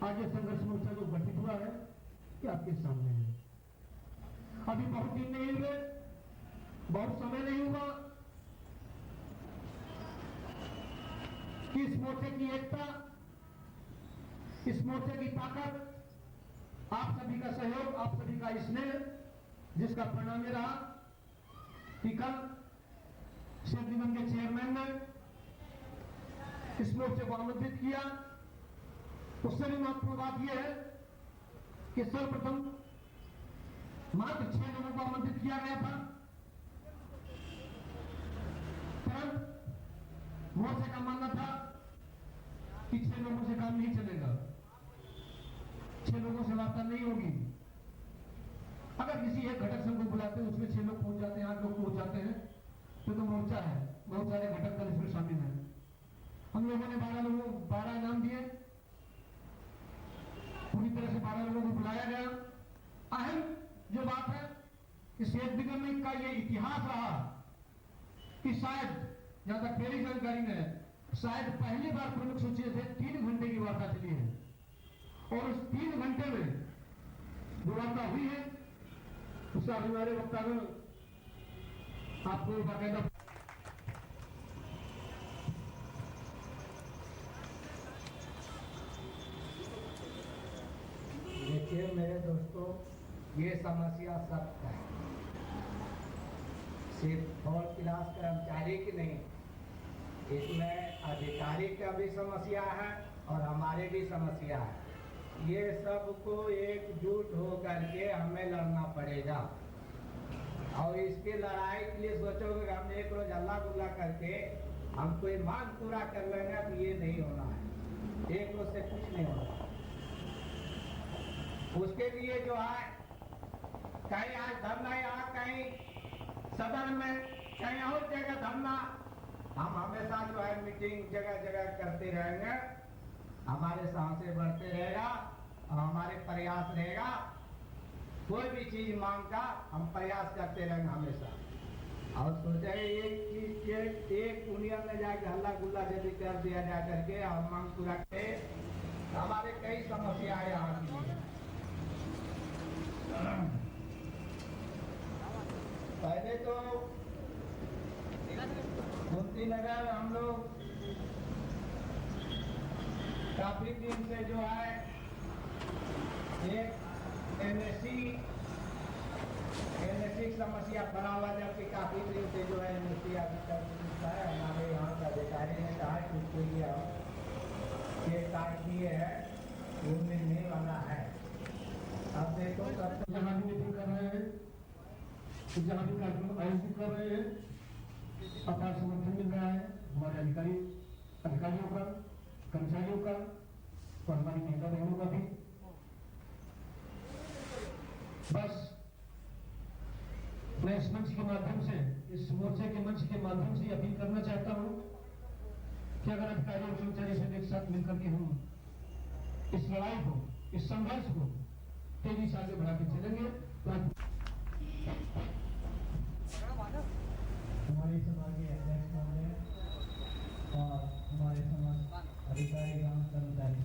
आज ये संघर्ष मोर्चा जो गठित हुआ है ये आपके सामने है। अभी बहुत दिन नहीं हुए, बहुत समय नहीं हुआ कि इस मोर्चे की एकता, इस मोर्चे की ताकत, आप सभी का सहयोग, आप सभी का स्नेह, जिसका परिणाम ये रहा कि कल शेर निगम के चेयरमैन ने इस मोर्चे को आमंत्रित किया। उससे भी महत्वपूर्ण बात यह है कि सर्वप्रथम मात्र 6 लोगों को आमंत्रित किया गया था, तुरंत मोर्चे का मानना था कि 6 लोगों से काम नहीं चलेगा, 6 लोगों से वार्ता नहीं होगी। अगर किसी एक घटक संघ को बुलाते हैं, उसमें 6 लोग पहुंच जाते हैं, 8 लोग पहुंच जाते हैं, तो मोर्चा है, बहुत सारे घटक दल इसमें शामिल हैं। हम लोगों ने 12 इनाम दिए, पूरी तरह से 12 लोगों को बुलाया गया। अहम जो बात है कि शेर निगम का ये इतिहास रहा कि शायद, जहां तक मेरी जानकारी में है, शायद पहली बार प्रमुख सचिव से 3 घंटे की वार्ता चली है, और उस 3 घंटे में जो वार्ता हुई है उसका हमारे वक्तागण आपको बाकायदा देखिए मेरे दोस्तों, ये समस्या सबका है, सिर्फ और क्लास कर्मचारी की नहीं, इसमें अधिकारी का भी समस्या है और हमारे भी समस्या है। ये सबको एकजुट हो करके हमें लड़ना पड़ेगा, और इसकी लड़ाई के लिए सोचोगे हम एक रोज हल्ला गुल्ला करके हम कोई मांग पूरा कर लेंगे, तो ये नहीं होना है। एक रोज से कुछ नहीं होना। उसके लिए जो है, कहीं आज धरना, यहाँ कहीं सदन में, कहीं और जगह धरना, हम हमेशा जो है मीटिंग जगह जगह करते रहेंगे। हमारे साहस बढ़ते रहेगा और हमारे प्रयास रहेगा, कोई भी चीज मांग का हम प्रयास करते रहेंगे हमेशा। और सोचेंगे एक यूनियन में जाके हल्ला गुल्ला यदि कर दिया जा करके और मांग पूरा करे, हमारे कई समस्याएं यहाँ की। पहले तो कुंती नगर हम लोग काफी दिन से जो है एक एनएससी समस्या बना हुआ, जबकि काफी दिन से जो है एनएससी अभी तक है। हमारे यहाँ का अधिकारी ने कहा कि उसके लिए हम कार्ड दिए है, वो मिलने वाला है। अब देखो सब जहां भी मीटिंग कर रहे हैं, जहां भी कार्यक्रम आयोजित कर रहे हैं, अपार समर्थन मिल रहा है हमारे अधिकारियों का, कर्मचारियों का और हमारी महिला बहनों का भी। बस मैं इस मंच के माध्यम से, इस मोर्चे के मंच के माध्यम से अपील करना चाहता हूं कि अगर अधिकारी और कर्मचारी सब एक साथ मिलकर के हम इस लड़ाई को, इस संघर्ष को तेजी से आगे बढ़ाते चलेंगे तो हमारे समाज के अध्यक्ष महोदय और हमारे समाज अधिकारी कर्मचारी,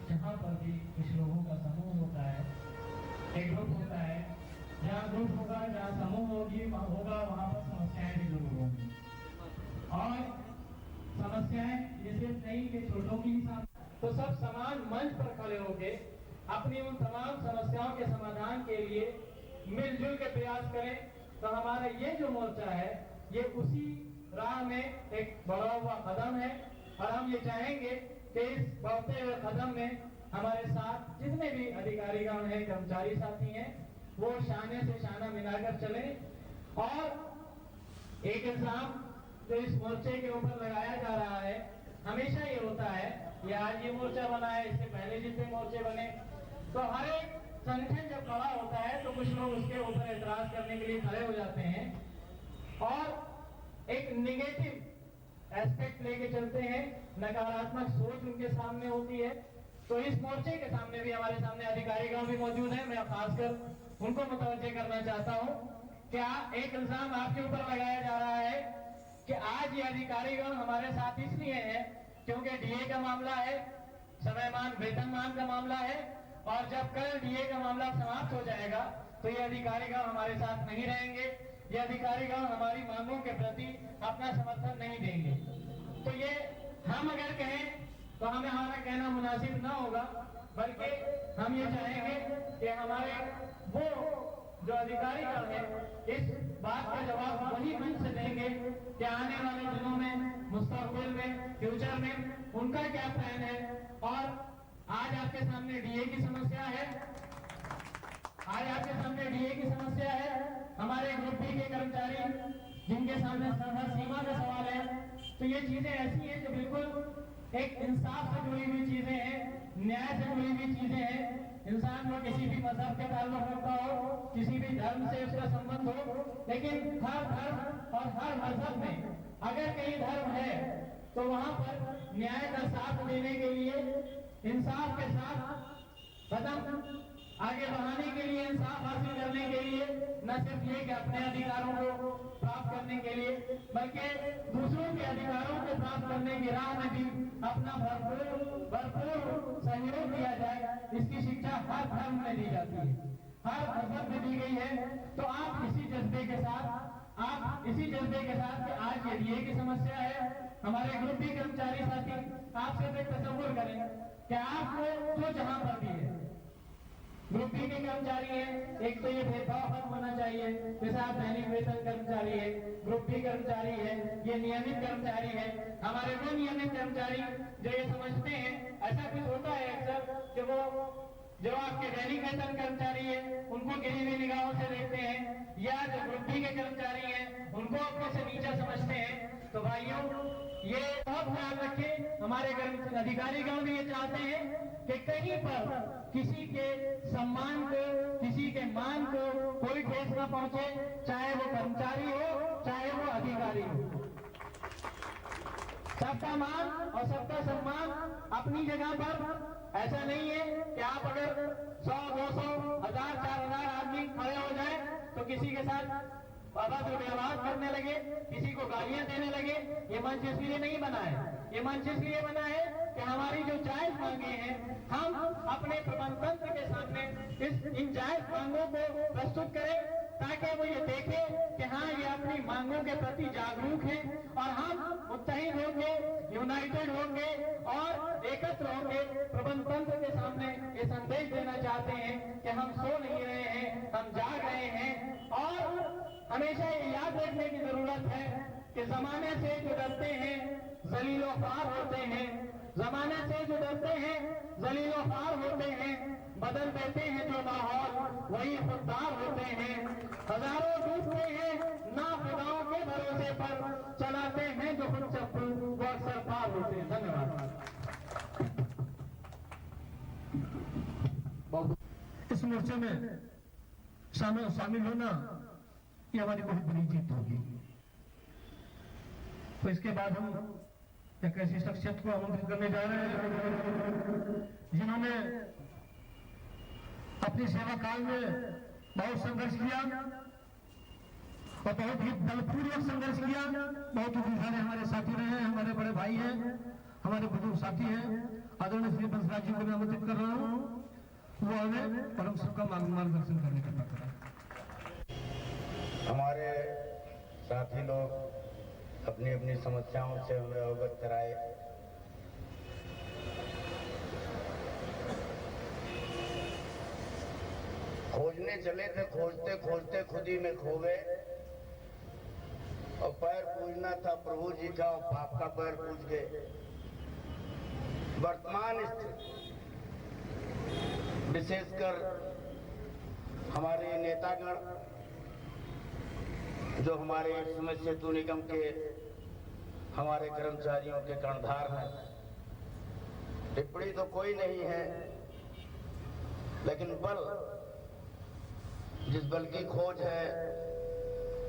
जहाँ पर भी कुछ लोगों का समूह होता है, एक ग्रुप होता है, जहाँ ग्रुप होगा, जहाँ समूह होगा वहाँ पर समस्याएं भी जरूर होंगी। और समस्याएं जैसे नहीं के छोटों की तो सब समान मंच पर खड़े होके अपनी उन तमाम समस्याओं के समाधान के लिए मिलजुल के प्रयास करें। तो हमारा ये जो मोर्चा है ये उसी राह में एक बढ़ा हुआ कदम है, और हम ये चाहेंगे कि इस बढ़ते हुए कदम में हमारे साथ जितने भी अधिकारीगण हैं, कर्मचारी साथी हैं, वो शाने से शाना मिलाकर चले। और एक इल्जाम जो इस मोर्चे के ऊपर लगाया जा रहा है, हमेशा ये होता है, ये आज ये मोर्चा बना है, इससे पहले जितने मोर्चे बने, तो हर एक संगठन जब खड़ा होता है तो कुछ लोग उसके ऊपर एतराज करने के लिए खड़े हो जाते हैं और एक निगेटिव एस्पेक्ट लेके चलते हैं, नकारात्मक सोच उनके सामने होती है। तो इस मोर्चे के सामने भी, हमारे सामने अधिकारीगण भी मौजूद हैं, मैं खासकर उनको मुतवज्जे करना चाहता हूं। क्या एक इल्जाम आपके ऊपर लगाया जा रहा है कि आज ये अधिकारीगण हमारे साथ इसलिए हैं क्योंकि डीए का मामला है, समयमान वेतनमान का मामला है, और जब कल डीए का मामला समाप्त हो जाएगा तो ये अधिकारीगण हमारे साथ नहीं रहेंगे, ये अधिकारीगण हमारी मांगों के प्रति अपना समर्थन नहीं देंगे। तो ये हम अगर कहें तो हमें हमारा कहना मुनासिब ना होगा, बल्कि हम ये चाहेंगे कि हमारे वो जो अधिकारीगण है इस बात का जवाब वही मंच से देंगे कि आने वाले दिनों में, मुस्तकबिल में, फ्यूचर में उनका क्या प्लान है। और आज आपके सामने डीए की समस्या है, आज आपके सामने डीए की समस्या है। हमारे ग्रुप बी के कर्मचारी जिनके सामने संघर्ष सीमा का सवाल है, तो ये चीजें ऐसी हैं जो बिल्कुल एक इंसाफ से जुड़ी हुई चीजें हैं, न्याय से जुड़ी हुई चीजें हैं। इंसान को किसी भी मजहब के ताल्लुक रखता हो, किसी भी धर्म से उसका संबंध हो, लेकिन हर धर्म और हर मजहब में अगर कहीं धर्म है तो वहां पर न्याय का साथ देने के लिए, इंसाफ के साथ कदम आगे बढ़ाने के लिए, इंसाफ हासिल करने के लिए, न सिर्फ ये कि अपने अधिकारों को प्राप्त करने के लिए, बल्कि दूसरों के अधिकारों को प्राप्त करने की राह में भी अपना भरपूर सहयोग दिया जाए, इसकी शिक्षा हर धर्म में दी जाती है, हर मजहब में दी गई है। तो आप इसी जज्बे के साथ कि आज ये डीए की समस्या है, हमारे ग्रुप बी कर्मचारी साथी आप सिर्फ एक तसव्वुर करें कि आपको जो जहां पर भी है, ग्रुप बी के कर्मचारी हैं, एक तो ये भेदभाव खत्म होना चाहिए, जैसे आप दैनिक वेतन कर्मचारी है, ग्रुप बी कर्मचारी है, ये नियमित कर्मचारी है। हमारे वो नियमित कर्मचारी जो ये समझते हैं, ऐसा कुछ होता है अक्सर कि वो जो आपके दैनिक वेतन कर्मचारी है उनको गिरी हुई निगाहों से देखते हैं, या जो ग्रुप बी के कर्मचारी हैं उनको अपने से नीचा समझते हैं। तो भाइयों, ये बहुत ख्याल रखें, हमारे अधिकारीगण भी ये चाहते हैं कि कहीं पर किसी के सम्मान को, किसी के मान को कोई ठेस न पहुंचे, चाहे वो कर्मचारी हो, चाहे वो अधिकारी हो। सबका मान और सबका सम्मान अपनी जगह पर। ऐसा नहीं है कि आप अगर 100, 200, 1000, 4000 आदमी खड़े हो जाए तो किसी के साथ अभद्र व्यवहार करने लगे, किसी को गालियां देने लगे। ये मंच इसलिए नहीं बना है, ये मंच इसलिए बना है कि हमारी जो जायज मांगे हैं, हम अपने प्रबंध तंत्र के सामने इन जायज मांगों को प्रस्तुत करें, ताकि वो ये देखें कि हाँ, ये अपनी मांगों के प्रति जागरूक हैं और हम मुत्तहिद होंगे, यूनाइटेड होंगे और एकत्र होंगे। प्रबंध तंत्र के सामने ये संदेश देना चाहते हैं कि हम सो नहीं रहे हैं, हम जाग रहे हैं। और हमेशा ये याद रखने की जरूरत है कि जमाने से जो डरते हैं जलीलो ख्वार होते हैं, जमाने से जो डरते हैं जलीलो ख्वार होते हैं, बदल देते हैं जो माहौल वही खुददार होते हैं। हजारों डूबते हैं ना खुदाओं के भरोसे पर, चलाते हैं जो खुद चप्पू वो अक्सर पार होते हैं। धन्यवाद। इस मोर्चे में शामिल होना ये हमारी बहुत बड़ी जीत होगी। तो इसके बाद हम एक ऐसी शख्सियत को आमंत्रित करने जा रहे हैं जिन्होंने अपनी सेवा काल में बहुत संघर्ष किया और बहुत ही बलपूर्वक संघर्ष किया। बहुत ही सारे हमारे साथी रहे हैं, हमारे बड़े भाई हैं, हमारे बुजुर्ग साथी हैं। आदरणीय श्री बंसराज जी को मैं आमंत्रित कर रहा हूँ, वो हमें और हम सबका मार्गदर्शन करने का बात करें। हमारे साथी लोग अपनी अपनी समस्याओं से हमें अवगत कराए। खोजने चले थे, खोजते खोजते खुद ही में खो गए और पैर पूजना था प्रभु जी का और पाप का पैर पूज गए। वर्तमान स्थिति विशेषकर हमारे नेतागण जो हमारे समय सेतु निगम के हमारे कर्मचारियों के कर्णधार हैं, टिप्पणी तो कोई नहीं है, लेकिन बल, जिस बल की खोज है,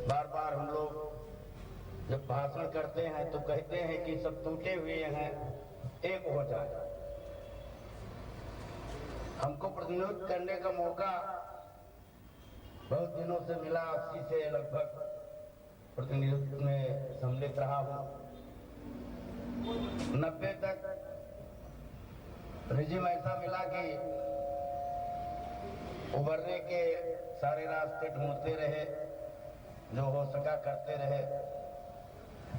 बार बार हम लोग जब भाषण करते हैं तो कहते हैं कि सब टूटे हुए हैं, एक हो जाए। हमको प्रतिनिधित्व करने का मौका बहुत दिनों से मिला, 80 से लगभग प्रतिनिधित्व में सम्मिलित रहा हूं। 90 तक रिजिम ऐसा मिला कि उभरने के सारे रास्ते ढूंढते रहे, जो हो सका करते रहे।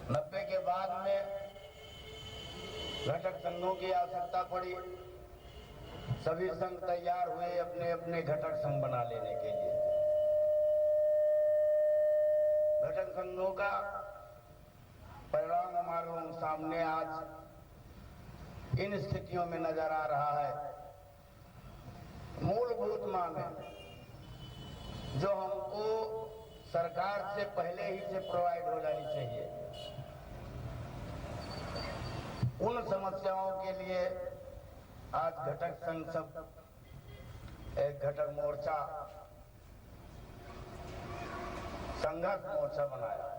90 के बाद में घटक संघों की आवश्यकता पड़ी। सभी संघ तैयार हुए अपने अपने घटक संघ बना लेने के लिए। घटक संघों का परिणाम हमारे सामने आज इन स्थितियों में नजर आ रहा है। मूलभूत मांगें जो हमको सरकार से पहले ही से प्रोवाइड हो जानी चाहिए, उन समस्याओं के लिए आज घटक संघ सब एक घटक मोर्चा, संघर्ष मोर्चा बनाया।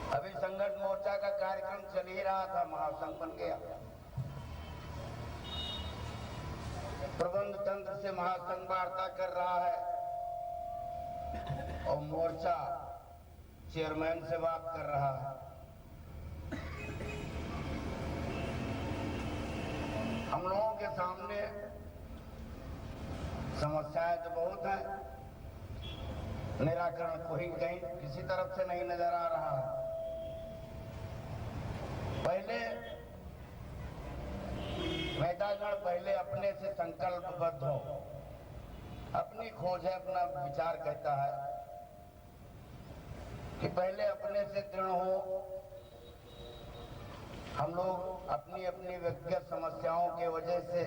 अभी संघर्ष मोर्चा का कार्यक्रम चल ही रहा था, महासंघ बन गया। प्रबंध तंत्र से महासंघ वार्ता कर रहा है और मोर्चा चेयरमैन से बात कर रहा है। हम लोगों के सामने समस्याएं तो बहुत हैं, निराकरण कोई कहीं किसी तरफ से नहीं नजर आ रहा है। पहले नेतागण पहले अपने से संकल्पबद्ध हो, अपनी खोज है, अपना विचार कहता है कि पहले अपने से दृढ़ हो। हम लोग अपनी अपनी व्यक्तिगत समस्याओं के वजह से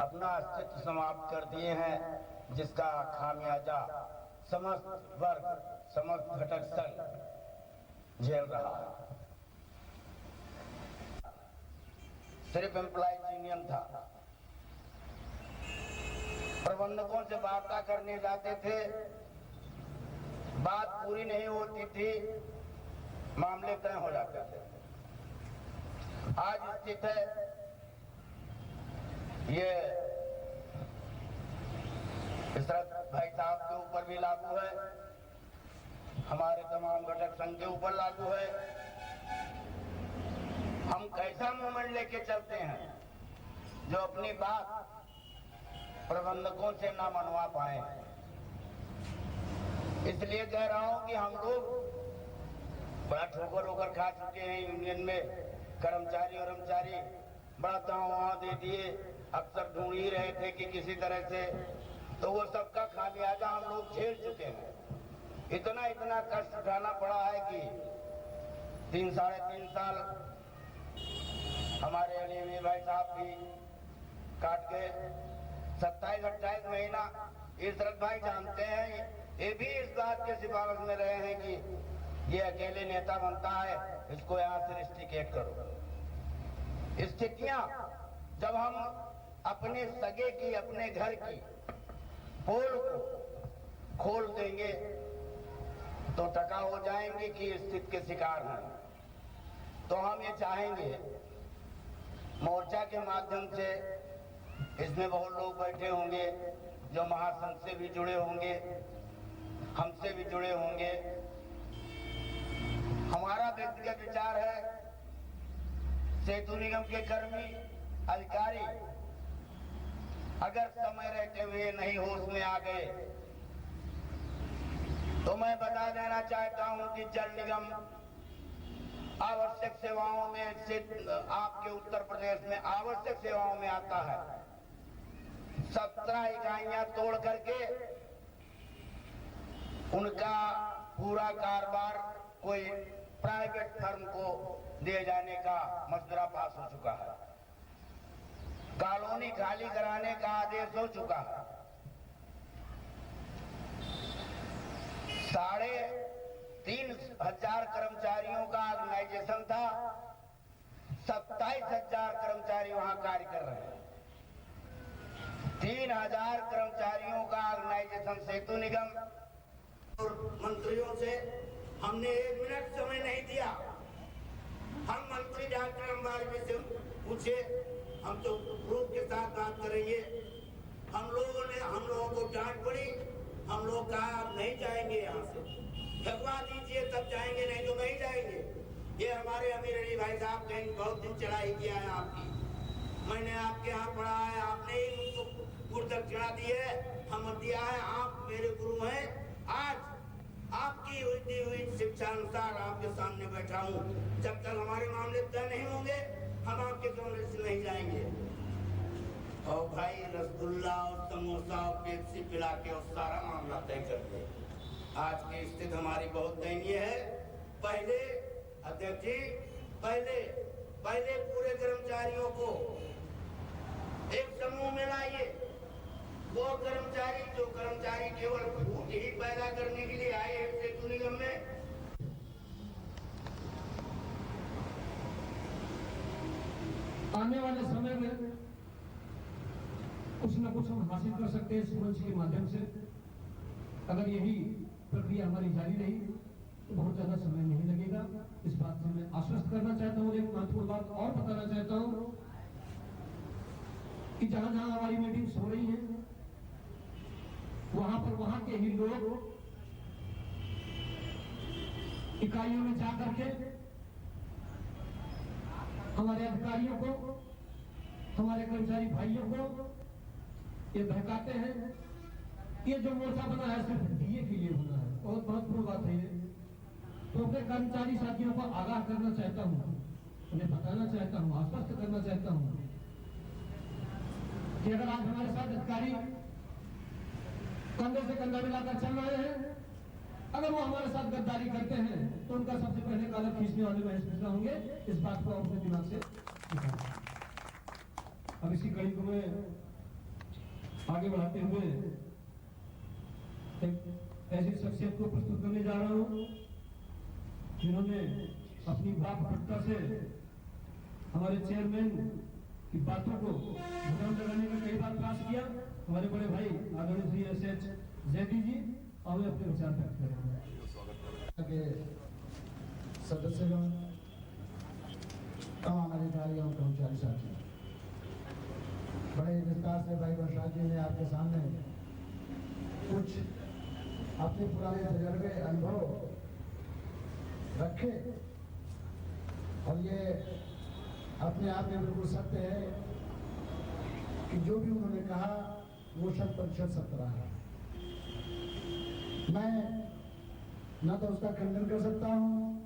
अपना अस्तित्व समाप्त कर दिए हैं, जिसका खामियाजा समस्त वर्ग, समस्त घटक संघ झेल रहा है। सिर्फ एम्प्लॉइज यूनियन था। प्रबंधकों से वार्ता करने जाते थे, बात पूरी नहीं होती थी, मामले तय हो जाते थे। आज स्थिति है ये इशरत भाई साहब के ऊपर भी लागू है, हमारे तमाम घटक संघ के ऊपर लागू है। हम कैसा मूवमेंट लेके चलते हैं जो अपनी बात प्रबंधकों से ना मनवा पाए। इसलिए कह रहा हूं कि हम लोग बड़ा ठोकर होकर खा चुके हैं। यूनियन में कर्मचारी बड़ा दांव दे दिए, अक्सर ढूंढ ही रहे थे कि किसी तरह से, तो वो सबका खामियाजा हम लोग झेल चुके हैं। इतना कष्ट उठाना पड़ा है कि 3-3.5 साल हमारे अलीवीर भाई साहब भी काट गए। 27-28 महीना इशरत भाई जानते हैं, ये भी इस बात के सिफारिश में रहे हैं कि ये अकेले नेता बनता है, इसको यहाँ से रिस्ट्रिकेट करो। स्थितियां जब हम अपने सगे की, अपने घर की पोल को खोल देंगे तो टका हो जाएंगे कि स्थिति के शिकार हैं। तो हम ये चाहेंगे मोर्चा के माध्यम से, इसमें बहुत लोग बैठे होंगे जो महासंघ से भी जुड़े होंगे, हमसे भी जुड़े होंगे। हमारा व्यक्तिगत विचार है, सेतु निगम के कर्मी अधिकारी अगर समय रहते हुए नहीं होश में आ गए तो मैं बता देना चाहता हूं कि जल निगम आवश्यक सेवाओं में से आपके उत्तर प्रदेश में आवश्यक सेवाओं में आता है। 17 इकाइयां तोड़ करके उनका पूरा कारोबार कोई प्राइवेट फर्म को दिए जाने का मसला पास हो चुका है। कॉलोनी खाली कराने का आदेश हो चुका है। 3,500 कर्मचारियों का ऑर्गेनाइजेशन था, 27,000 कर्मचारी वहां कार्य कर रहे हैं। 3,000 कर्मचारियों का ऑर्गेनाइजेशन सेतु निगम। मंत्रियों से हमने 1 मिनट समय नहीं दिया। हम मंत्री डॉक्टर अंबारी से पूछे, हम तो प्रूफ के साथ बात करेंगे। हम लोगों को डांट पड़ी। हम लोग कहा आप नहीं जाएंगे, यहाँ से भगवा दीजिए तब जाएंगे, नहीं तो नहीं जाएंगे। ये हमारे अमीर अली भाई साहब कहीं बहुत दिन चढ़ाई किया है आपकी, मैंने आपके यहाँ पढ़ा है, आपने ही मुझको गुरु दक्षिणा दी है, हम दिया है, आप मेरे गुरु हैं। आज आपकी दी हुई शिक्षा अनुसार आपके सामने बैठा हूँ। जब तक हमारे मामले तय नहीं होंगे हम आपके कमरे से नहीं जाएंगे। और भाई रसगुल्ला और समोसा और पेप्सी पिला के और सारा मामला तय कर दे। आज की स्थिति हमारी बहुत दयनीय है। पहले अध्यक्ष जी, पहले पूरे कर्मचारियों को एक समूह में लाइए। वो कर्मचारी केवल फूट ही पैदा करने के लिए आए हैं सेतु निगम में। आने वाले समय में कुछ न कुछ हम हासिल कर सकते हैं इस मंच के माध्यम से। अगर यही प्रक्रिया हमारी जारी रही तो बहुत ज्यादा समय नहीं लगेगा। इस बात से मैं आश्वस्त करना चाहता हूँ। एक महत्वपूर्ण बात और बताना चाहता हूँ कि जहां जहां हमारी मीटिंग्स हो रही हैं वहां के ही लोग इकाइयों में जाकर के हमारे अधिकारियों को, हमारे कर्मचारी भाइयों को ये बहकाते हैं। ये जो मोर्चा बना है सिर्फ डीए के लिए बना है। बहुत महत्वपूर्ण बात है ये। तो अपने कर्मचारी साथियों को आगाह करना चाहता हूँ, उन्हें बताना चाहता हूँ, आश्वस्त करना चाहता हूँ कि अगर आज हमारे साथ अधिकारी कंधे से कंधा मिलाकर चल रहे हैं, अगर वो हमारे साथ गद्दारी करते हैं तो उनका सबसे पहले काला खींचने वाले महेश मिश्रा होंगे। इस बात को अपने दिमाग से निकालें। अब इसी कड़ी को मैं आगे बढ़ाते हुए एक ऐसी शख्सियत को प्रस्तुत करने जा रहा हूं जिन्होंने अपनी वाकपटुता से हमारे चेयरमैन की बातों को भ्रम लगाने का कई बार प्रयास किया। हमारे बड़े भाई आदरणीय श्री एस.एच. जैदी जी और अपने विचार व्यक्त करेंगे। सदस्यगण, तमाम अधिकारियों और कर्मचारी साथी, बड़े विस्तार से भाई बरसात जी ने आपके सामने कुछ अपने पुराने तजर्बे, अनुभव रखे और ये अपने आप में बिल्कुल सत्य है कि जो भी उन्होंने कहा वो 100% सत्य रहा। मैं न तो उसका खंडन कर सकता हूँ,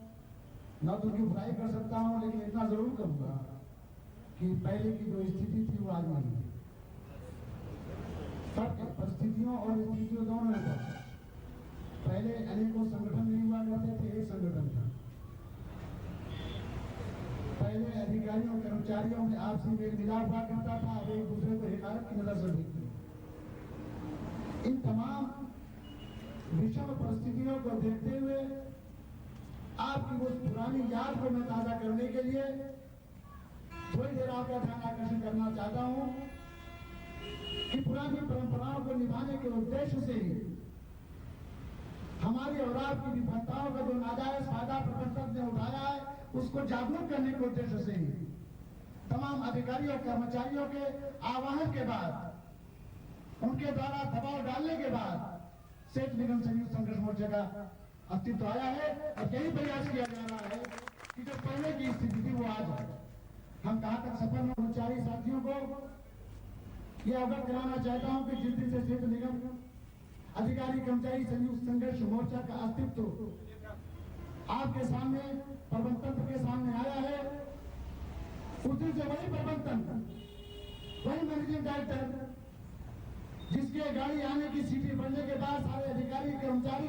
न तो उसकी बुराई कर सकता हूँ, लेकिन इतना जरूर करूंगा कि पहले की जो स्थिति थी वो आज नहीं है। सब परिस्थितियों और स्थितियों दोनों में था। पहले अनेकों संगठन नहीं हुआ करते थे, एक संगठन था। पहले अधिकारियों कर्मचारियों में आपसी मेल मिलाप हुआ करता था, अब एक दूसरे को हिकारत की नजर से देखते। इन तमाम विषम परिस्थितियों को देखते हुए आपकी उस पुरानी याद को मैं ताजा करने के लिए थोड़ी देर आपका ध्यान आकर्षण करना चाहता हूं कि पुरानी परंपराओं को निभाने के उद्देश्य से ही हमारी और आपकी विफलताओं का जो नाजायज फायदा प्रबंधक ने उठाया है उसको जागरूक करने के उद्देश्य से ही तमाम अधिकारियों कर्मचारियों के आह्वान के बाद, उनके द्वारा दबाव डालने के बाद सेठ निगम संयुक्त संघर्ष मोर्चा का अस्तित्व आया है और यही प्रयास किया जा रहा है कि जो पहले की स्थिति थी वो आज है। हम कहां तक सफल हैं। कर्मचारी साथियों को यह अवगत कराना चाहता हूं कि जिस दिन से सेठ निगम अधिकारी कर्मचारी संयुक्त संघर्ष मोर्चा का अस्तित्व आपके सामने प्रबंधन तंत्र के सामने आया है, उस दिन से वही प्रबंधन, वही मैनेजिंग डायरेक्टर जिसके गाड़ी आने की सीटें बनने के बाद सारे अधिकारी कर्मचारी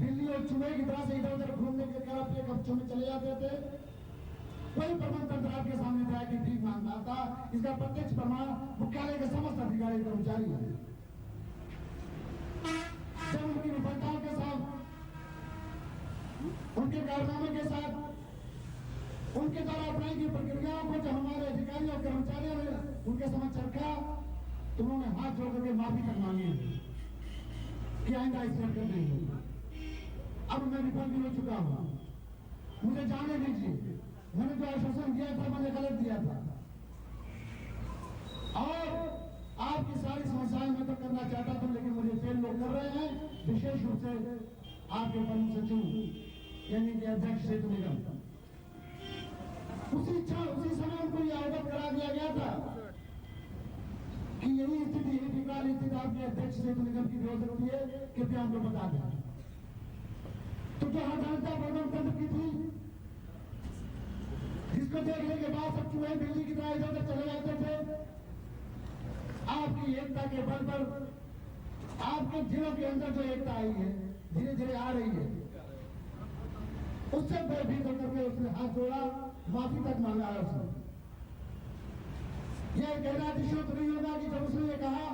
दिल्ली और चुनाव की तरह से इधर उधर घूमने के कारण अपने कब्जों में चले जाते थे, वही प्रबंधन तंत्र आपके सामने था कि ठीक मानता था। इसका प्रत्यक्ष प्रमाण मुख्यालय के समस्त अधिकारी कर्मचारी हैं। जब उनकी विफलताओं के साथ, उनके कारनामे के साथ, उनके द्वारा अपनाई गई प्रक्रियाओं को जब हमारे अधिकारियों और कर्मचारियों ने उनके समक्ष रखा तो उन्होंने हाथ जोड़ करके माफी तक मांगी कि आइंदा इस तरह नहीं होगा। अब मैं विफल भी हो चुका हूं, मुझे जाने दीजिए, मैंने जो आश्वासन दिया था मैंने गलत दिया था और आपकी सारी समस्याएं मैं तो करना चाहता था लेकिन मुझे फेल लोग कर रहे हैं, विशेष रूप से आपके प्रमुख सचिव यानी कि अध्यक्ष सेतु निगम। उसी समय उनको ये अवगत करा दिया गया था कि यही स्थिति, यही विकराल स्थिति आपके अध्यक्ष सेतु निगम की भी हो सकती है, कृपया हमको बता दें। तो जो जनता प्रबंधन तंत्र की थी, जिसको देखने के बाद सब चूहे बिल्ली की तरह इधर चले जाते थे, आपकी एकता के बल पर आपके जिलों के अंदर जो एकता आई है, धीरे धीरे आ रही है, उससे भयभीत होकर के उसने हाथ जोड़ा, माफी तक मांगा है उसने। यह कहना अतिशयोक्त नहीं होगा कि जब उसने ये कहा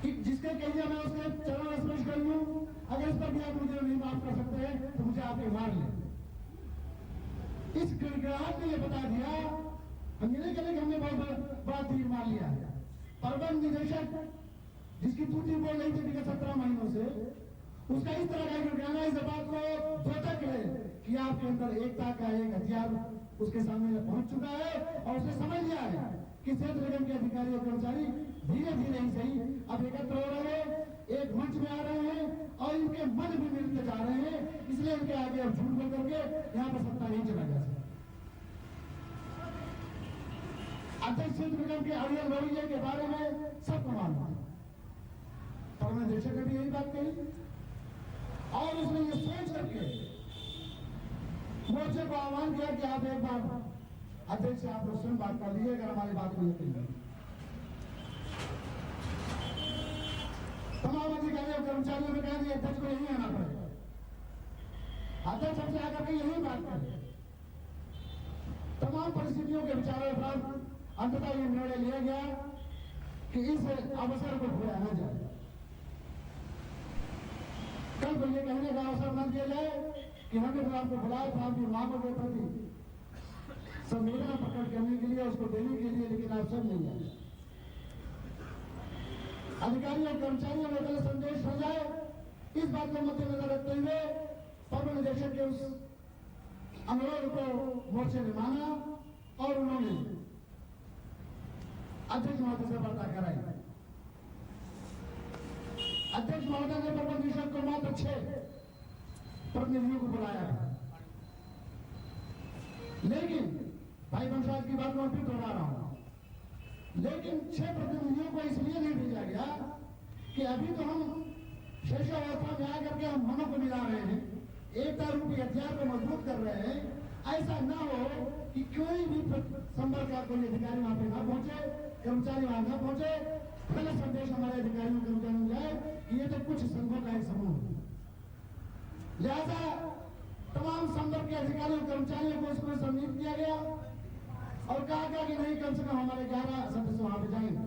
कि जिसके कहिए मैं उसके चरण स्पर्श कर लूं, अगर इस पर भी आप मुझे नहीं माफ कर सकते हैं तो मुझे आप मार लें। इस गिड़गिड़ाहट ने यह बता दिया, हम ये नहीं कहते कि हमने बहुत बड़ा तीर मार लिया है। प्रबंध निदेशक जिसकी टूटी बोल रही थी पिछले 17 महीनों से, उसका इस तरह का गिड़गिड़ाना इस बात को द्योतक है कि आपके अंदर एकता का एक हथियार उसके सामने पहुंच चुका है और उसने समझ लिया है कि सेतु निगम के अधिकारी और कर्मचारी धीरे धीरे ही सही अब एकत्र हो रहे हैं, एक मंच में आ रहे हैं और इनके मन भी मिलते जा रहे हैं, इसलिए इनके आगे अब झूठ बोल करके यहाँ पर सत्ता नहीं चला जा सकता। अध्यक्ष सेतु निगम के अड़ियल रवैये के बारे में सबको मालूम है, प्रबंध निदेशक ने भी यही बात कही और उसने ये सोच करके मोर्चे को आह्वान किया कि आप एक बार अध्यक्ष से आप लोग स्वयं बात कर लीजिए, अगर हमारी बात को यकीन नहीं। तमाम अधिकारियों और कर्मचारियों ने कहा कि अध्यक्ष को यही आना पड़ेगा, अध्यक्ष हमसे आकर के यही बात करें। तमाम परिस्थितियों के विचारों पर अंततः ये निर्णय लिया गया कि इस अवसर को भूला न जाए, कल को ये कहने का अवसर न दिया जाए कि हमने तो आपको बुलाया था आपकी मांगों के प्रति संवेदना प्रकट करने के लिए, उसको देने के लिए, लेकिन आप सब नहीं आए। अधिकारियों और कर्मचारियों में गलत संदेश हो जाए, इस बात को मद्देनजर रखते हुए प्रबंध निदेशक के उस अनुरोध को मोर्चे ने माना और उन्होंने अध्यक्ष महोदय से वार्ता कराई। अध्यक्ष महोदय ने प्रबंध निदेशक को मात्र 6 प्रतिनिधियों को बुलाया था, लेकिन भाई वंशराज की बात मैं फिर दोहरा रहा हूं, लेकिन 6 प्रतिनिधियों को इसलिए नहीं भेजा गया कि अभी तो हम शेषावस्था में आकर के हम मनों को मिला रहे हैं, एकता रूपी हथियार को मजबूत कर रहे हैं। ऐसा ना हो कि कोई भी संपर्क का कोई अधिकारी वहां पे ना पहुंचे, कर्मचारी वहां ना पहुंचे, गलत संदेश हमारे अधिकारियों कर्मचारियों को जाए कि ये तो कुछ संघों का एक समूह है। लिहाजा तमाम संवर्ग के अधिकारियों कर्मचारियों को उसमें सम्मिलित किया गया और कहा गया कि नहीं, कम से कम हमारे 11 सदस्य वहां पर जाएंगे।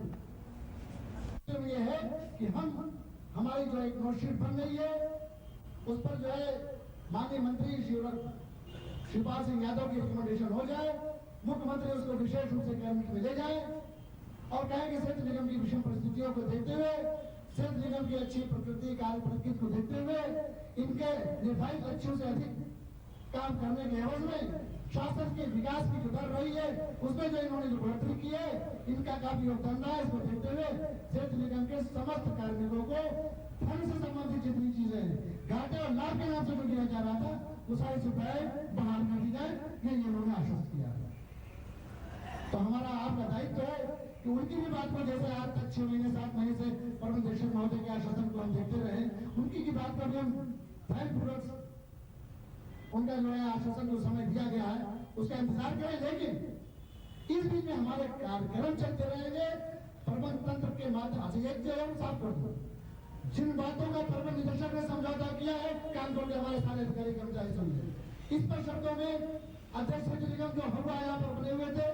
तो ये है कि हमारी जो एक नोटशीट बन रही है उस पर जो है माननीय मंत्री शिवपाल सिंह यादव की रिकमेंडेशन हो जाए, मुख्यमंत्री उसको विशेष रूप से कैबिनेट में ले जाए और कहें कि सेतु निगम की विषम परिस्थितियों को देखते हुए, सेतु निगम की अच्छी प्रकृति कार्य प्रकृति को देखते हुए, इनके निर्धारित लक्ष्यों से अधिक काम करने के एवज में शासन के विकास की जो दर रही है उसमें जो इन्होंने जो बढ़ोतरी की है, इनका काफी योगदान रहा है। इसको देखते हुए सेतु निगम के समस्त कार्मिकों को धन से संबंधित जितनी चीजें घाटे और लाभ के नाम से जो दिया जा रहा था वो सारी सुविधाएं बहाल कर दी जाए, ये इन्होंने आश्वस्त किया है। तो हमारा आपका दायित्व है कि उनकी भी बात को, जैसे आज तक 6 महीने 7 महीने से प्रबंध निदेशक महोदय के आश्वासन को हम देखते रहे, उनकी की बात पर भी हम ध्यानपूर्वक उनका जो है आश्वासन जो समय दिया गया है उसका इंतजार करें, लेकिन इस बीच में हमारे कार्यक्रम चलते रहेंगे प्रबंध तंत्र के माध्यम से। एक जगह साफ कर दो, जिन बातों का प्रबंध निदेशक ने समझौता किया है, कान खोल के हमारे सारे अधिकारी कर्मचारी समझे। इस पर शब्दों में अध्यक्ष सेतु निगम जो हवा यहाँ पर बने हुए थे,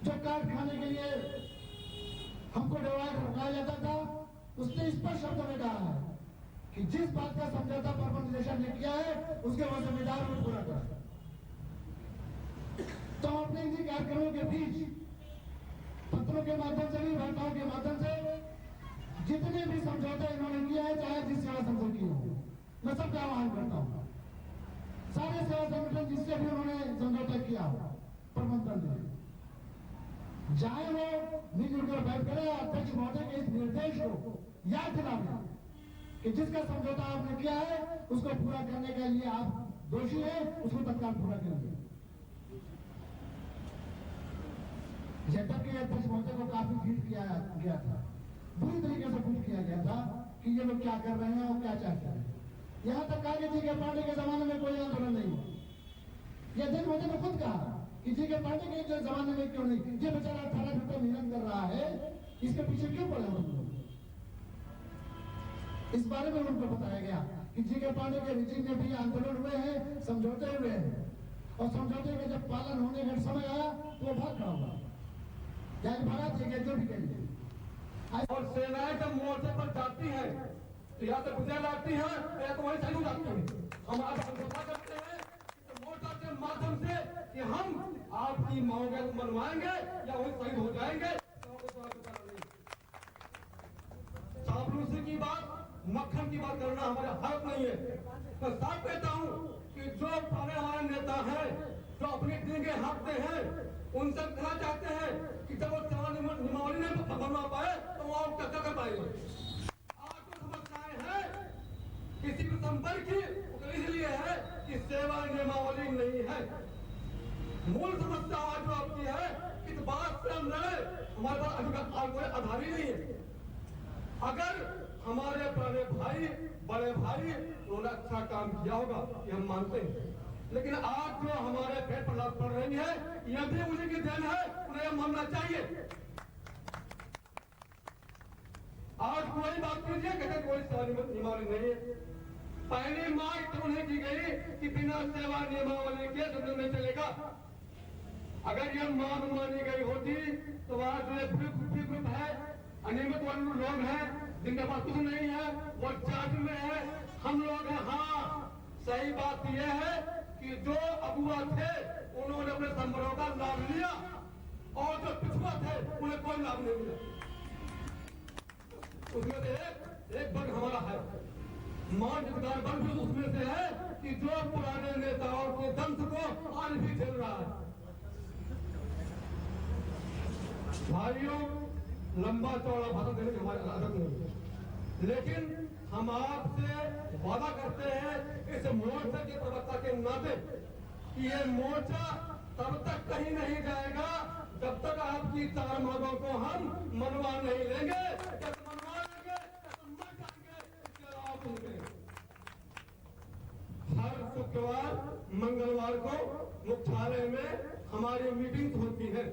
जो कार्ड खाने के लिए हमको रुकाया जाता था, उसने स्पष्ट शब्दों में कहा है कि जिस बात का समझौता प्रबंध निदेशक ने किया है उसके वो जिम्मेदार को पूरा कर। तो अपने इन्हीं कार्यक्रमों के बीच पत्रों के माध्यम से भी, वार्ताओं के माध्यम से जितने भी समझौते इन्होंने किया है, चाहे जिस सेवा संगठन की हो, मैं सबका आह्वान करता हूँ, सारे सेवा संगठन जिससे भी उन्होंने समझौता किया हो प्रबंध तंत्र चाहे वो मिलजुल कर बैठ करे, अध्यक्ष महोदय के इस निर्देश को याद दिलाना कि जिसका समझौता आपने किया है उसको पूरा करने के लिए आप दोषी है उसको तत्काल पूरा करेंगे। जेटअप के अध्यक्ष महोदय को काफी फीट किया गया था, बुरी तरीके से फीट किया गया था कि ये लोग क्या कर रहे हैं और क्या चाहते हैं। यहां तक कहा कि जी के पांडे के जमाने में कोई आंदोलन नहीं हुआ। ये अध्यक्ष महोदय ने खुद कहा कि जी के पांडे के जमाने में क्यों नहीं, ये बेचारा 18 घंटे मेहनत कर रहा है, इसके पीछे क्यों पड़े हम लोग। इस बारे में उनको बताया गया कि जी के पांडे के रिजीम में भी आंदोलन हुए हैं, समझौते हुए हैं, और समझौते का जब पालन होने का समय आया तो वो भाग खड़ा हुआ। भारत ये जो भी कहिए, और सेनाएं जब मोर्चे पर जाती हैं तो या तो गुजर लाती हैं या तो वहीं सही जाती हैं। हम आज समझौता करते हैं तो मोर्चा के माध्यम से कि हम आपकी मांगों को मनवाएंगे या वहीं शहीद हो जाएंगे। चापलूसी की बात, मक्खन की बात करना हमारे हक नहीं है। मैं साफ कहता हूँ कि जो पुराने हमारे नेता हैं, जो अपनी दी के हक पे हैं, उनसे कहना चाहते हैं कि जब वो नियमावली नहीं बनवा पाए तो वो आप क्या कर पाएंगे। आज जो समस्याएं हैं किसी भी संपर्क की, तो इसलिए है कि सेवा नियमावली नहीं है। मूल समस्या आज जो आपकी है कि बात से हम लड़े, हमारे पास कोई आधार ही नहीं है। अगर हमारे पुराने भाई, बड़े भाई, उन्होंने अच्छा काम किया होगा ये हम मानते हैं, लेकिन आज जो हमारे पेट पर लात पड़ रही है यह भी उन्हीं की देन है, उन्हें मानना चाहिए। आज कोई बात कीजिए, कहते कोई सेवा नियमावली नहीं है। पहली मांग तो उन्हें की गई कि बिना सेवा नियमावली के सदन में चलेगा। अगर यह मांग मानी गई होती तो वहां जो ग्रुप है, अनियमित लोग हैं जिनके पास कुछ नहीं है, वो चार्ज में है, हम लोग हैं। हाँ, सही बात यह है कि जो अगुआ थे उन्होंने अपने संबरों का लाभ लिया और जो पिछुआ थे उन्हें कोई लाभ नहीं मिला। उसमें से एक वर्ग हमारा है, मानचित्रकार वर्ग भी उसमें से है कि जो पुराने नेताओं के दंश को आज भी झेल रहा है। भाइयों, लंबा चौड़ा भाषण देने की हमारी आदत नहीं है, लेकिन हम आपसे वादा करते हैं इस मोर्चे के प्रवक्ता के नाते कि ये मोर्चा तब तक कहीं नहीं जाएगा जब तक आपकी 4 मांगों को हम मनवा नहीं लेंगे। जब मनवा लेंगे तो मर जाएंगे, इसके अलावा कुछ नहीं। हर शुक्रवार, मंगलवार को मुख्यालय में हमारी मीटिंग होती है,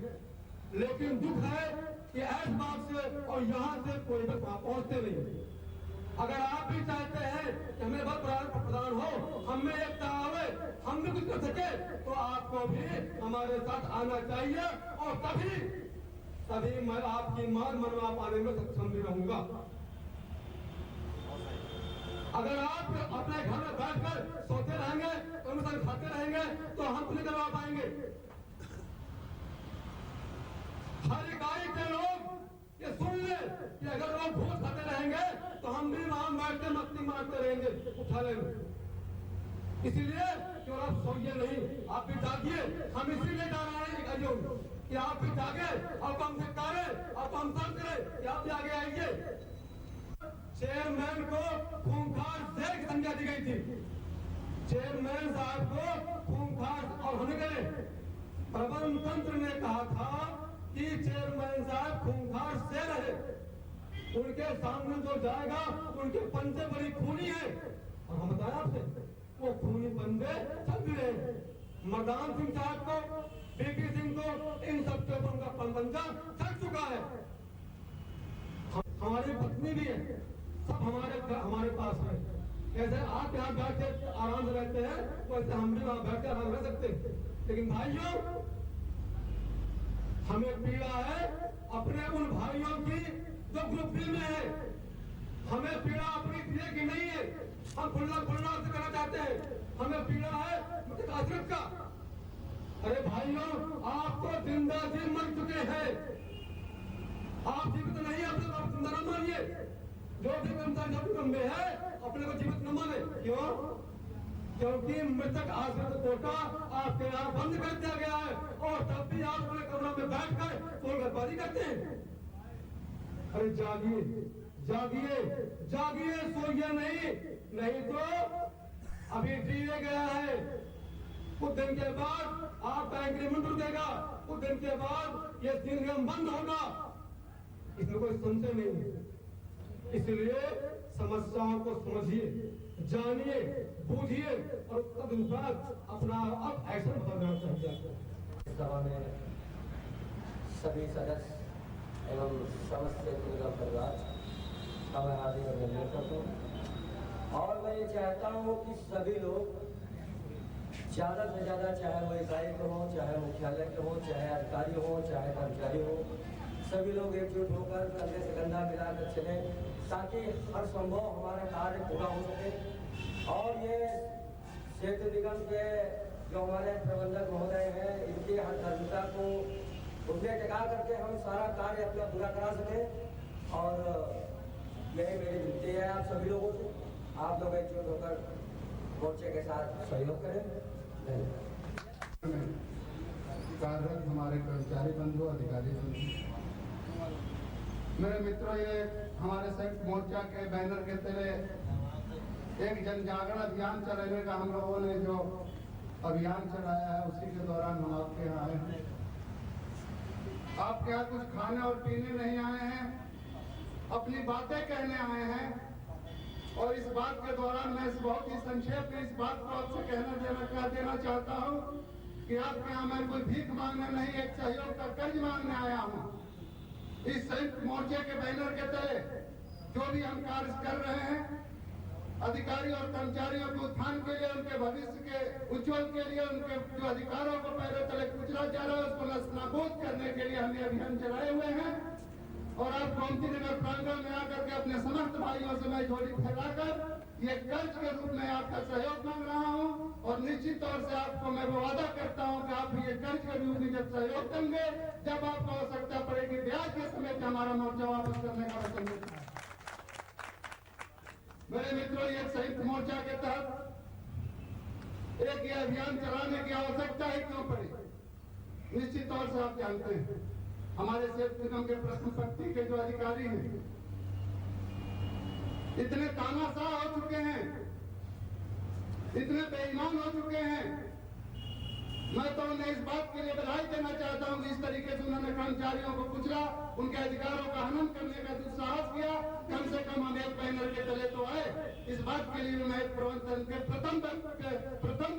लेकिन दुख है कि ऐस बात से और यहाँ से कोई भी पहुंचते नहीं। अगर आप भी चाहते हैं कि हमें बल प्रदान हो, हमें एकता आवे, हम भी कुछ कर सके, तो आपको भी हमारे साथ आना चाहिए और तभी मैं आपकी मांग मनवा पाने में सक्षम भी रहूंगा। अगर आप अपने घर में बैठकर सोते रहेंगे, अनुसार खाते रहेंगे, तो हम नहीं करवा पाएंगे। हर इकाई के लोग ये सुन ले कि अगर लोग घूस खाते रहेंगे तो हम भी वहां बैठते मस्ती मारते रहेंगे मुख्यालय में। इसीलिए क्यों आप सोइए नहीं, आप भी जागिए। हम इसीलिए जा रहे हैं कि आप भी जागे और हम सरकारें और हम सब करें कि आप भी आगे आइए। चेयरमैन को खूंखार जेल की संज्ञा दी गई थी। चेयरमैन साहब को खूंखार, और होने गए प्रबंध तंत्र ने कहा था कि चेयरमैन साहब खूंखार शेर है, उनके सामने जो जाएगा उनके पंजे बड़ी खूनी है। और हम बताया आपसे वो खूनी पंजे चल भी रहे। मरदान सिंह साहब को, बीपी सिंह को, इन सब के ऊपर उनका पंजा चल चुका है। हमारी पत्नी भी है, सब हमारे पास है। ऐसे आप यहाँ बैठ के आराम से रहते हैं, वैसे हम भी वहां बैठ के आराम रह सकते हैं। लेकिन भाइयों, हमें पीड़ा है अपने उन भाइयों की जो ग्रुप बी में है। हमें पीड़ा अपनी दिए की नहीं है, हम खुलना से करना चाहते हैं। हमें पीड़ा है आश्रित का। अरे भाइयों, आप तो जिंदा जी मर चुके हैं, आप जीवित नहीं है, अपने आप जिंदा न मानिए। जो भी कर्मचारी में है अपने को जीवित न माने। क्यों? क्योंकि मृतक आश्रित कोटा आपके यहाँ बंद कर दिया गया है, और तब भी आप अपने कमरों में बैठकर गोलगप्पाबाजी करते हैं। अरे जागिए, जागिए, जागिए, सोइए नहीं तो अभी डीए गया है, कुछ दिन के बाद आपका इंक्रीमेंट रुकेगा, कुछ दिन के बाद ये स्टील निगम बंद होगा, इसमें कोई संशय नहीं है। इसलिए समस्याओं को समझिए, जानिए, बूझिए और तदनुसार अपना अब एक्शन बदलना चाहिए। सभा में सभी सदस्य एवं समस्त निगम परिवार का मैं हार्दिक अभिनंदन करता हूँ और मैं ये चाहता हूँ कि सभी लोग ज़्यादा से ज़्यादा, चाहे वो इकाई के हों, चाहे मुख्यालय के हों, चाहे अधिकारी हों, चाहे कर्मचारी हों, सभी लोग एकजुट होकर कंधे से कंधा मिलाकर चलें ताकि हर संभव हमारा कार्य पूरा हो सके। और ये क्षेत्र निगम के जो हमारे प्रबंधक महोदय हैं, इनकी हरकर्मिता को उसमें टिका करके हम सारा कार्य अपना पूरा करा सकें। और यही मेरी विनती है आप सभी लोगों से, आप लोग एकजुट होकर मोर्चे के साथ सहयोग करें। कार्यरत हमारे कर्मचारी बंधु, अधिकारी बंधु, मेरे मित्रों, ये हमारे संयुक्त मोर्चा के बैनर के तले एक जन जागरण अभियान चलाने का हम लोगों ने जो अभियान चलाया है, उसी के दौरान हम आपके यहाँ आए हैं। आपके यहाँ कुछ खाने और पीने नहीं आए हैं, अपनी बातें कहने आए हैं। और इस बात के दौरान मैं बहुत ही संक्षेप में इस बात को आपसे कह देना चाहता हूँ कि आपके यहाँ मैं कोई भीख मांगने नहीं, एक सहयोग का कर्ज मांगने आया हूँ। इस संयुक्त मोर्चे के बैनर के तले जो भी हम कार्य कर रहे हैं, अधिकारी और कर्मचारियों के उत्थान के लिए, उनके भविष्य के उज्जवल के लिए, उनके जो अधिकारों को पहले तले कुचला जा रहा है उसको नस्तानाबूद करने के लिए हमने अभियान चलाए हुए हैं। और आप गोमती नगर प्रांगण में आकर के अपने समस्त भाइयों से मैं झोली फैलाकर ये कर्ज के रूप में आपका सहयोग मांग रहा हूं। और निश्चित तौर से आपको मैं वादा करता हूं कि आप ये कर्ज के रूप में जब सहयोग देंगे, जब आपको आवश्यकता पड़ेगी ब्याज के समय हमारा मोर्चा वापस करने का वचन देता है। मेरे मित्रों, ये संयुक्त मोर्चा के तहत एक ये अभियान चलाने की आवश्यकता ही क्यों पड़ी? निश्चित तौर से आप जानते हैं हमारे क्षेत्र निगम के प्रश्न पट्टी के जो अधिकारी हैं इतने तानाशाह हो चुके हैं, इतने बेईमान हो चुके हैं। मैं तो उन्हें इस बात के लिए बधाई देना चाहता हूं कि इस तरीके से उन्होंने कर्मचारियों को कुचला, उनके अधिकारों का हनन करने का दुस्साहस किया। कम से कम हम एक बैनर के तले तो आए। इस बात के लिए मैं प्रबंधन के प्रथम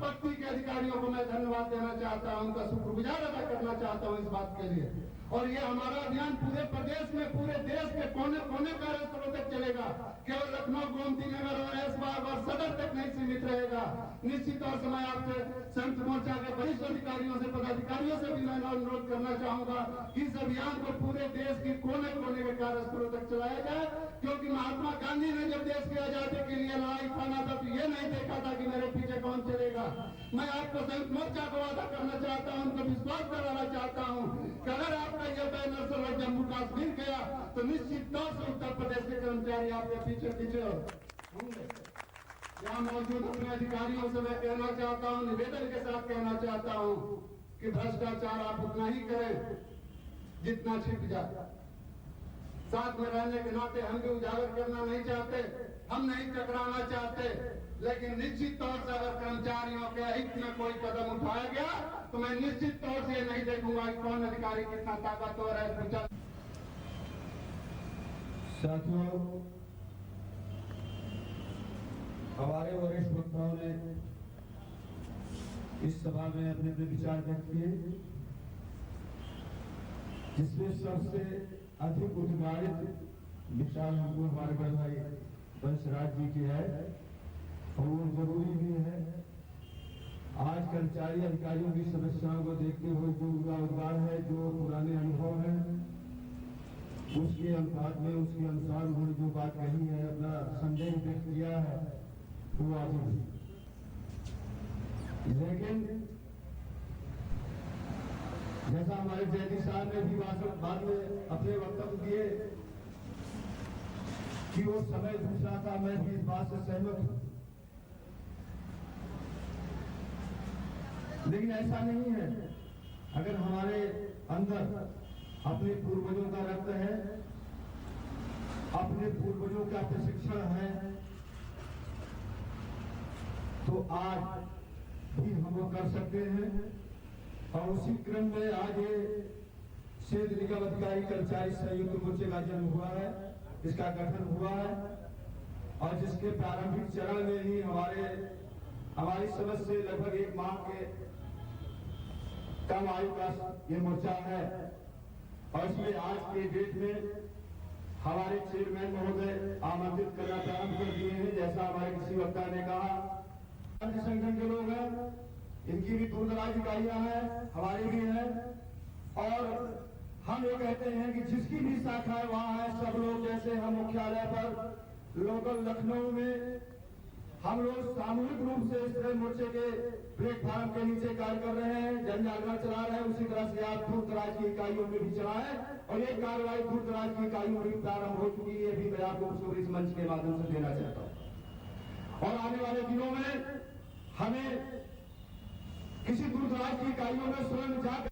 पट्टी के अधिकारियों को मैं धन्यवाद देना चाहता हूं, उनका शुक्रगुजार अदा करना चाहता हूं इस बात के लिए। और ये हमारा अभियान पूरे प्रदेश में, पूरे देश के कोने कोने कार्यस्थलों तक चलेगा, केवल लखनऊ, गोमती नगर और ऐशबाग और सदर तक नहीं सीमित रहेगा। निश्चित तौर से मैं आपसे संयुक्त मोर्चा के वरिष्ठ अधिकारियों से, पदाधिकारियों से भी मैं अनुरोध करना चाहूंगा कि इस अभियान को पूरे देश के कोने कोने के कार्यस्थलों तक चलाया जाए। क्योंकि महात्मा गांधी ने जब देश की आजादी के लिए लड़ाई थाना था तो ये नहीं देखा था कि मेरे पीछे कौन चलेगा। मैं आपको संयुक्त मोर्चा को वादा करना चाहता हूं, उनको विश्वास कराना चाहता हूं कि अगर आपका यह बैनर से जम्मू कश्मीर गया तो निश्चित तौर से उत्तर प्रदेश के कर्मचारी आपके पीछे पीछे होंगे। यहाँ मौजूद अपने अधिकारियों से मैं कहना चाहता हूँ, निवेदन के साथ कहना चाहता हूँ कि भ्रष्टाचार आप उतना ही करें जितना छिप जाए। साथ में रहने के नाते हम भी उजागर करना नहीं चाहते, हम नहीं टकराना चाहते, लेकिन निश्चित तौर से अगर कर्मचारियों के हित में कोई कदम उठाया गया तो मैं निश्चित तौर से नहीं देखूंगा कि कौन अधिकारी कितना ताकतवर है। साथियों, हमारे वरिष्ठ वक्ताओं ने इस सभा में अपने अपने विचार व्यक्त किए, जिसमें सबसे अधिक उद्गारित विचार हमको हमारे बड़े भाई बंसराज जी की है और वो जरूरी भी है। आज कर्मचारी अधिकारियों की समस्याओं को देखते हुए जो उद्गार है, जो पुराने अनुभव है, उसके अनुपात में, उसके अनुसार उन्होंने जो बात कही है, अपना संदेह व्यक्त किया है, वो वाजिब है। लेकिन जैसा हमारे जयदी साहब ने भी बाद में अपने वक्तव्य दिए कि वो समय दूसरा था, मैं भी इस बात से सहमत हूं। लेकिन ऐसा नहीं है। अगर हमारे अंदर अपने पूर्वजों का रक्त है, अपने पूर्वजों का प्रशिक्षण है, तो आज भी हम वो कर सकते हैं। और उसी क्रम में आज ये क्षेत्र निगम अधिकारी कर्मचारी संयुक्त मोर्चे का जन्म हुआ है, इसका गठन हुआ है और जिसके प्रारंभिक चरण में ही हमारी समझ से लगभग 1 माह के कम आयु का ये मोर्चा है। और इसमें आज के डेट में हमारे चेयरमैन महोदय आमंत्रित करना प्रारंभ कर दिए हैं। जैसा हमारे किसी वक्ता ने कहा, अन्य संगठन के लोग हैं, इनकी भी दूर दराज इकाइयां हैं, हमारी भी है। और हम ये कहते हैं कि जिसकी भी शाखा है वहां है सब लोग। जैसे हम मुख्यालय पर लोकल लखनऊ में हम लोग सामूहिक रूप से इस मोर्चे के प्लेटफार्म के नीचे कार्य कर रहे हैं, जन जागरण चला रहे हैं। उसी तरह से आप दूर दराज की इकाइयों में भी चला है और ये कार्रवाई दूर दराज की इकाइयों में भी प्रारंभ हो चुकी है। भी मैं आपको उसको इस मंच के माध्यम से देना चाहता हूँ। और आने वाले दिनों में हमें किसी दूर दराज की इकाइयों में स्वयं जाकर,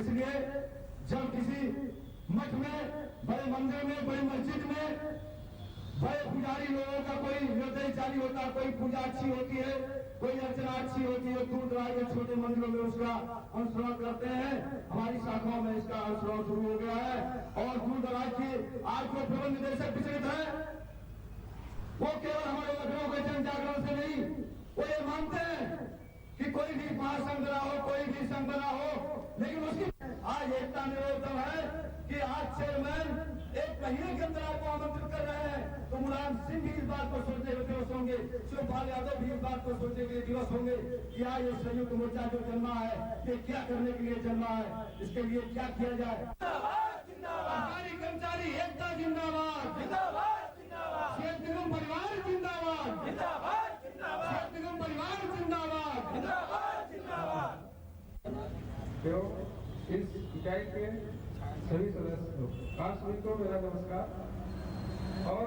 इसलिए जब किसी मठ में, बड़े मंदिर में, बड़ी मस्जिद में बड़े पुजारी लोगों का कोई निर्दय जारी होता है, कोई पूजा अच्छी होती है, कोई अर्चना अच्छी होती है, दूर दराज के छोटे मंदिरों में उसका अनुसरण करते हैं। हमारी शाखाओं में इसका अनुसरण शुरू हो गया है। और दूर दराज की आज जो प्रबंध निदेशक विचलित है, वो केवल हमारे लखनऊ के जन जागरण से नहीं, वो ये मानते हैं कि कोई भी महासंघ ना हो, कोई भी संघ ना हो, लेकिन उसकी आज एकता निरोधन है कि आज चेयरमैन 1 महीने के अंदर आपको आमंत्रित कर रहे हैं। तो मुलायम सिंह भी इस बात को सोचते हुए दिवस होंगे, शिवपाल यादव भी इस बात को सोचते हुए दिवस होंगे कि आज ये संयुक्त मोर्चा जो जन्मा है, ये क्या करने के लिए जन्मा है, इसके लिए क्या किया जाए। सरकारी कर्मचारी एकता जिंदाबाद, क्षेत्र निगम परिवार जिंदाबाद, क्षेत्र निगम परिवार जिंदाबाद। तो इस इकाई के सभी सदस्यों आप सभी को मेरा नमस्कार। और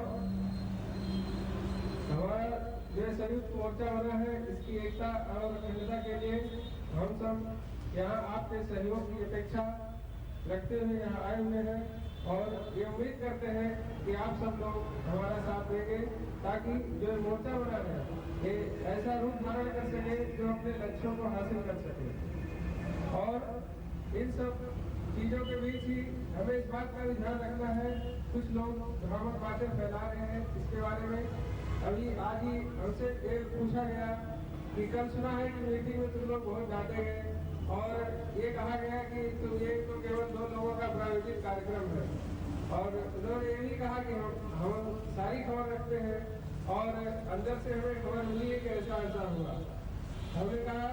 हमारा जो संयुक्त मोर्चा बना है, इसकी एकता और अखंडता के लिए हम सब यहाँ आपके सहयोग की अपेक्षा रखते हुए यहाँ आए हुए हैं और ये उम्मीद करते हैं कि आप सब लोग हमारा साथ देंगे, ताकि जो मोर्चा बना है ये ऐसा रूप धारण कर सके जो अपने लक्ष्यों को हासिल कर सके। और इन सब चीजों के बीच ही हमें इस बात का भी ध्यान रखना है, कुछ लोग भ्रामक बातें फैला रहे हैं इसके बारे में। अभी आज ही हमसे ये पूछा गया कि कल सुना है कि मीटिंग में तुम लोग बहुत जाते हैं और ये कहा गया कि तुम ये तो केवल 2 लोगों का प्रायोजित कार्यक्रम है। और उन्होंने ये भी कहा कि हम सारी खबर रखते हैं और अंदर से हमें खबर मिली है कि ऐसा ऐसा हुआ। हमने कहा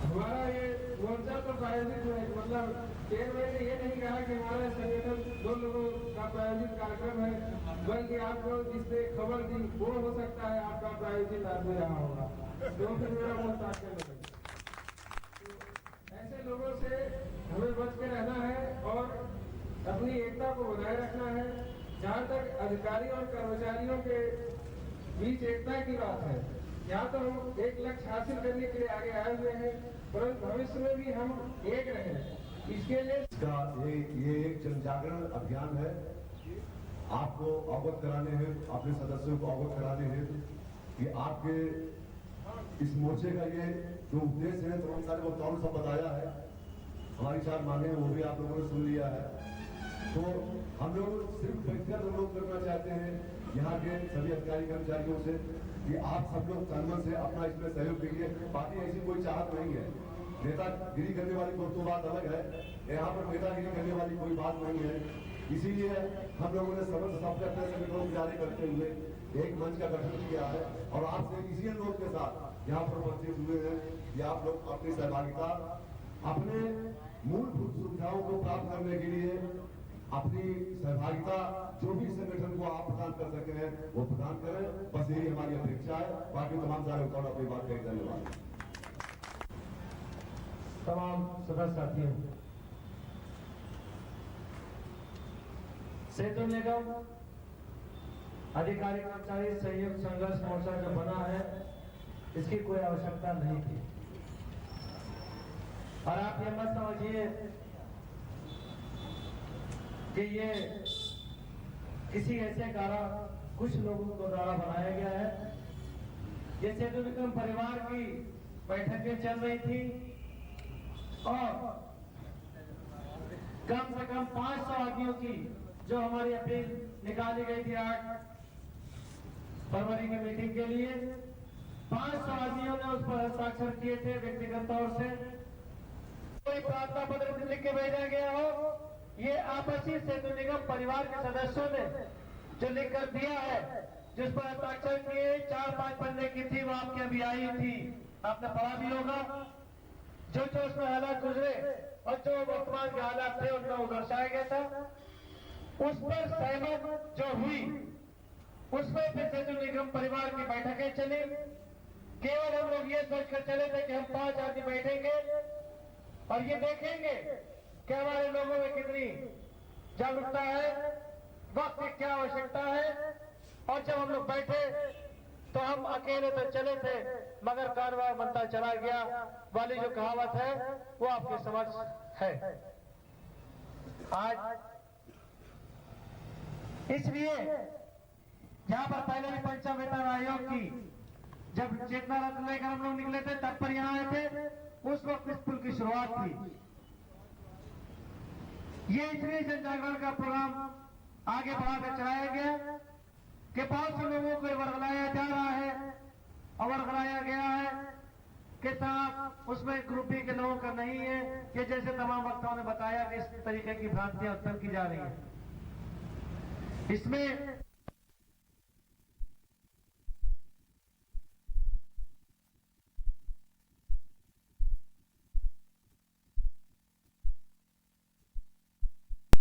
हमारा ये मोर्चा तो प्रायोजित है, मतलब चेयरमैन ने ये नहीं कहा कि हमारा संगठन 2 लोगों का प्रायोजित कार्यक्रम है, बल्कि आपको जिसने खबर दी वो हो सकता है आपका प्रायोजित आदमी रहा होगा, तो फिर मेरा मुंह ताक कर लगे। ऐसे लोगों से हमें बच के रहना है और अपनी एकता को बनाए रखना है। जहाँ तक अधिकारी और कर्मचारियों के बीच एकता की बात है, यहाँ तो हम एक लक्ष्य हासिल करने के लिए आगे आए हुए हैं, परंतु भविष्य में भी हम एक रहें, इसके लिए ये एक जन जागरण अभियान है। आपको अवगत कराने हैं, अपने सदस्यों को अवगत कराने हैं कि आपके इस मोर्चे का ये जो उद्देश्य है, तो हम सारे वक्ताओं ने सब बताया है, हमारी 4 मांगे हैं वो भी आप लोगों ने सुन लिया है। तो हम लोग सिर्फ व्यक्तिगत अनुरोध करना चाहते हैं यहाँ के सभी अधिकारी कर्मचारियों से कि आप सब लोग तन मन से अपना इसमें सहयोग कीजिए। बाकी ऐसी कोई चाहत नहीं है, नेतागिरी करने वाली तो बात अलग है, यहाँ पर नेतागिरी करने वाली कोई बात नहीं है। इसीलिए हम लोगों ने समस्त अपने संगठनों को जारी करते हुए एक मंच का गठन किया है और आपसे इसी अनुरोध के साथ यहाँ पर उपस्थित हुए हैं कि आप लोग अपनी सहभागिता अपने मूलभूत सुविधाओं को प्राप्त करने के लिए अपनी सहभागिता जो भी संगठन को आप प्रदान कर सकते हैं वो प्रदान करें। बस यही हमारी अपेक्षा है। बाकी तमाम सारे उत्तर अपनी बात कहें। धन्यवाद। तमाम सदस्य साथियों, क्षेत्र निगम अधिकारी कर्मचारी संयुक्त संघर्ष मोर्चा जो बना है, इसकी कोई आवश्यकता नहीं थी। और आप ये मत समझिए कि ये किसी ऐसे कारण कुछ लोगों को द्वारा बनाया गया है। ये सेतु विक्रम परिवार की बैठकें चल रही थी और कम से कम 500 आदमियों की जो हमारी अपील निकाली गई थी 8 फरवरी की मीटिंग के लिए, 500 आदमियों ने उस पर हस्ताक्षर किए थे व्यक्तिगत तौर से। कोई प्रार्थना पत्र लिख के भेजा गया हो, ये आपसी सेतु निगम परिवार के सदस्यों ने जो लिख कर दिया है, जिस पर हस्ताक्षर किए 4-5 पन्ने की थी, वो आपके अभी आई थी, आपने पढ़ा भी होगा। जो जो उसमें हालात गुजरे और जो वर्तमान के हालात थे उनका वो दर्शाया गया था। उस पर सहमत जो हुई, उसमें फिर सेतु निगम परिवार की बैठकें चली। केवल हम लोग ये सोचकर चले थे कि हम 5 आदमी बैठेंगे और ये देखेंगे कि हमारे लोगों में कितनी जागरूकता है, वक्त की क्या आवश्यकता है। और जब हम लोग बैठे तो हम अकेले तो चले थे मगर कारवां बनता चला गया वाली जो कहावत है वो आपके समक्ष है। आज इसलिए यहाँ पर पहले भी पंचम वेतन आयोग की जब चेतना रथ लेकर हम लोग निकले थे तब पर यहाँ आए थे, उस वक्त इस पुल की शुरुआत थी। ये इसलिए जन जागरण का प्रोग्राम आगे बढ़ाकर चलाया गया कि बहुत से लोगों को वर्गलाया जा रहा है और वर्गलाया गया है कि साहब उसमें ग्रुप के लोगों का नहीं है, कि जैसे तमाम वक्ताओं ने बताया कि इस तरीके की भ्रांतियां उत्पन्न की जा रही है। इसमें